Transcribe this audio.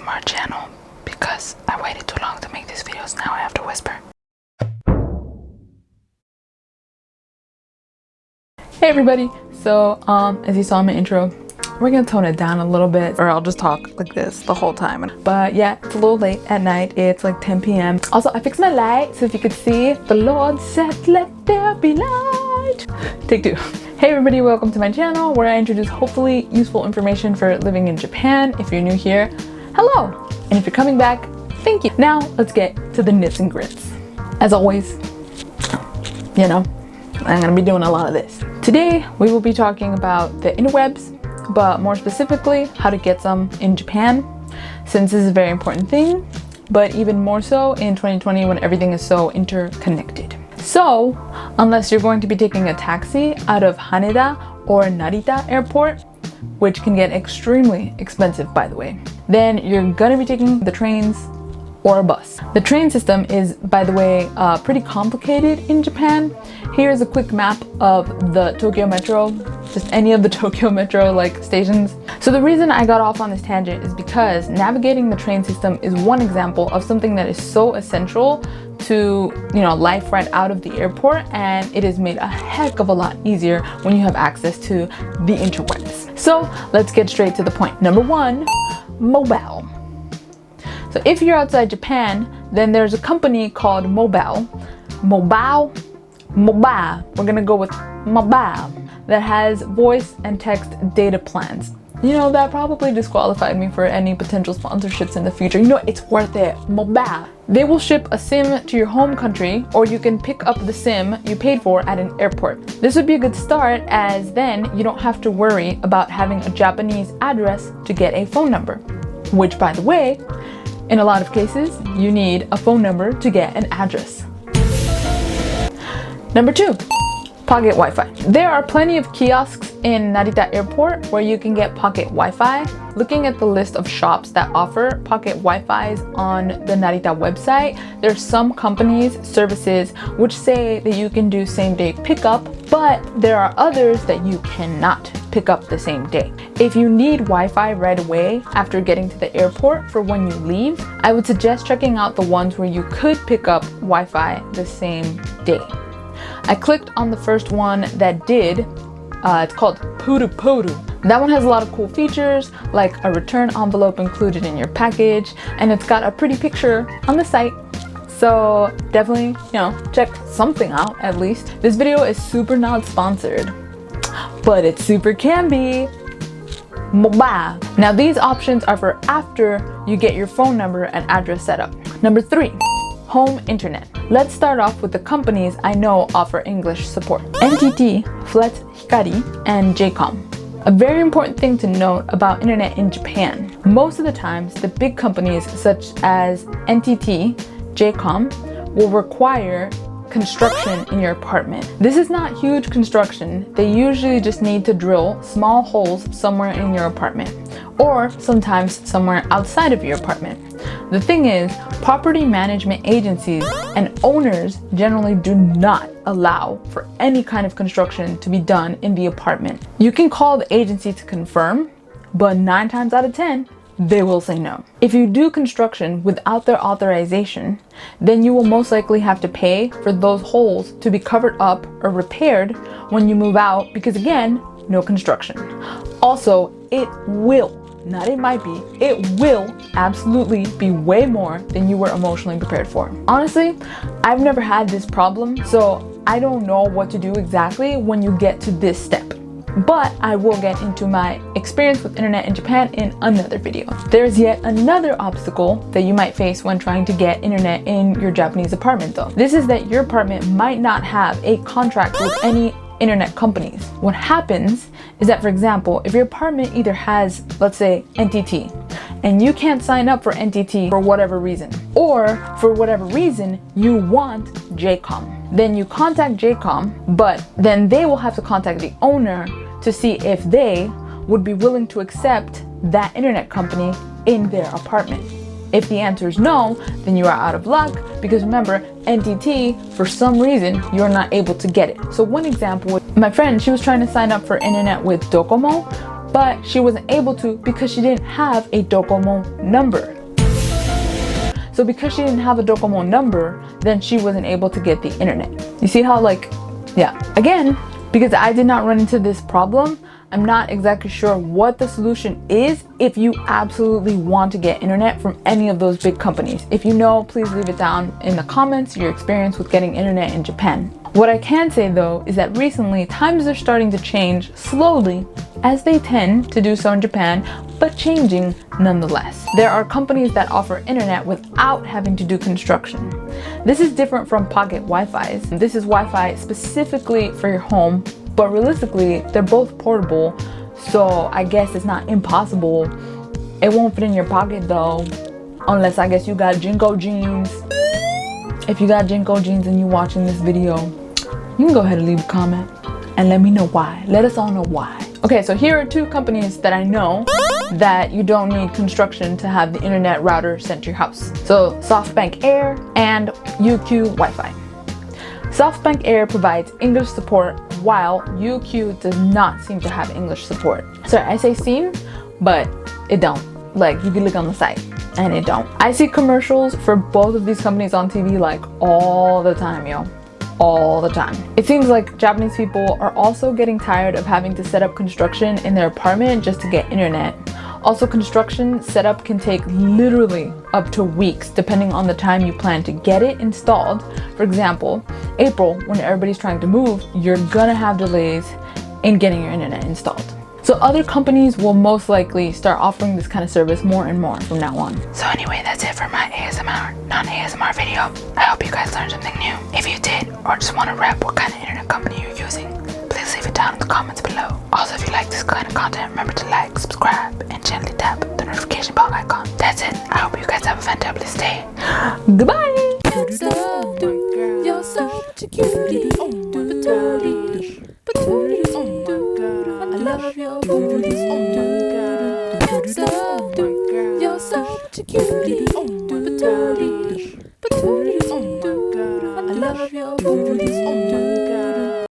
from our channel because I waited too long to make these videos. Now I have to whisper. Hey everybody, so as you saw in my intro, we're gonna tone it down a little bit, or I'll just talk like this the whole time. But yeah, it's a little late at night. It's like 10 p.m. Also, I fixed my light, so if you could see, the Lord said, "Let there be light." Take two. Hey everybody, welcome to my channel where I introduce hopefully useful information for living in Japan. If you're new here, hello! And if you're coming back, thank you. Now, let's get to the nits and grits. As always, you know, I'm gonna be doing a lot of this. Today, we will be talking about the interwebs, but more specifically, how to get some in Japan, since this is a very important thing, but even more so in 2020 when everything is so interconnected. So, unless you're going to be taking a taxi out of Haneda or Narita airport, which can get extremely expensive by the way, then you're gonna be taking the trains or a bus. The train system is, by the way, pretty complicated in Japan. Here's a quick map of the Tokyo Metro, just any of the Tokyo Metro like stations. So the reason I got off on this tangent is because navigating the train system is one example of something that is so essential to, you know, life right out of the airport, and it is made a heck of a lot easier when you have access to the interwebs. So let's get straight to the point. Number one, mobile. So if you're outside Japan, then there's a company called Mobile. We're gonna go with Mobile, that has voice and text data plans. You know, that probably disqualified me for any potential sponsorships in the future. You know, it's worth it. Mobile. They will ship a SIM to your home country, or you can pick up the SIM you paid for at an airport. This would be a good start, as then you don't have to worry about having a Japanese address to get a phone number. Which, by the way, in a lot of cases, you need a phone number to get an address. Number two, Poket Wi-Fi. There are plenty of kiosks in Narita Airport where you can get Poket Wi-Fi. Looking at the list of shops that offer Poket Wi-Fis on the Narita website, there's some companies, services, which say that you can do same-day pickup, but there are others that you cannot pick up the same day. If you need Wi-Fi right away after getting to the airport for when you leave, I would suggest checking out the ones where you could pick up Wi-Fi the same day. I clicked on the first one that did. It's called Puru. That one has a lot of cool features, like a return envelope included in your package, and it's got a pretty picture on the site. So definitely, you know, check something out at least. This video is super not sponsored, but it super can be. Mobile. Now these options are for after you get your phone number and address set up. Number three, home internet. Let's start off with the companies I know offer English support. NTT, Flat Hikari, and JCOM. A very important thing to note about internet in Japan. Most of the times, the big companies such as NTT, JCOM will require construction in your apartment. This is not huge construction. They usually just need to drill small holes somewhere in your apartment, or sometimes somewhere outside of your apartment. The thing is, property management agencies and owners generally do not allow for any kind of construction to be done in the apartment. You can call the agency to confirm, but 9 times out of 10, they will say no. If you do construction without their authorization, then you will most likely have to pay for those holes to be covered up or repaired when you move out, because again, no construction. Also, it will, not it might be, it will absolutely be way more than you were emotionally prepared for. Honestly, I've never had this problem, so I don't know what to do exactly when you get to this step. But I will get into my experience with internet in Japan in another video. There's yet another obstacle that you might face when trying to get internet in your Japanese apartment though. This is that your apartment might not have a contract with any internet companies. What happens is that, for example, if your apartment either has, let's say, NTT, and you can't sign up for NTT for whatever reason, or for whatever reason you want JCOM, then you contact JCOM, but then they will have to contact the owner to see if they would be willing to accept that internet company in their apartment. If the answer is no, then you are out of luck, because remember, NTT, for some reason, you're not able to get it. So one example, my friend, she was trying to sign up for internet with Docomo, but she wasn't able to because she didn't have a Docomo number. So because she didn't have a Docomo number, then she wasn't able to get the internet. You see how, like, yeah. Again, because I did not run into this problem, I'm not exactly sure what the solution is if you absolutely want to get internet from any of those big companies. If you know, please leave it down in the comments, your experience with getting internet in Japan. What I can say though is that recently times are starting to change slowly, as they tend to do so in Japan, but changing nonetheless. There are companies that offer internet without having to do construction. This is different from Poket Wi-Fi's. This is Wi-Fi specifically for your home, but realistically, they're both portable, so I guess it's not impossible. It won't fit in your pocket though, unless I guess you got Jinko jeans. If you got Jinko jeans and you're watching this video, you can go ahead and leave a comment and let me know why. Let us all know why. Okay, so here are two companies that I know that you don't need construction to have the internet router sent to your house. So SoftBank Air and UQ Wi-Fi. SoftBank Air provides English support while UQ does not seem to have English support. Sorry, I say seem, but it don't. Like, you can look on the site and it don't. I see commercials for both of these companies on TV like all the time, yo. All the time. It seems like Japanese people are also getting tired of having to set up construction in their apartment just to get internet. Also, construction setup can take literally up to weeks depending on the time you plan to get it installed. For example, April, when everybody's trying to move, you're gonna have delays in getting your internet installed. So other companies will most likely start offering this kind of service more and more from now on. So anyway, that's it for my ASMR, non-ASMR video. I hope you guys learned something new. If you did, or just want to rep what kind of internet company you're using, please leave it down in the comments below. Also, if you like this kind of content, remember to like, subscribe, and gently tap the notification bell icon. That's it. I hope you guys have a fantabulous day. Goodbye! You're such a cutie. I love your booty. You're such a cutie. I love your booty.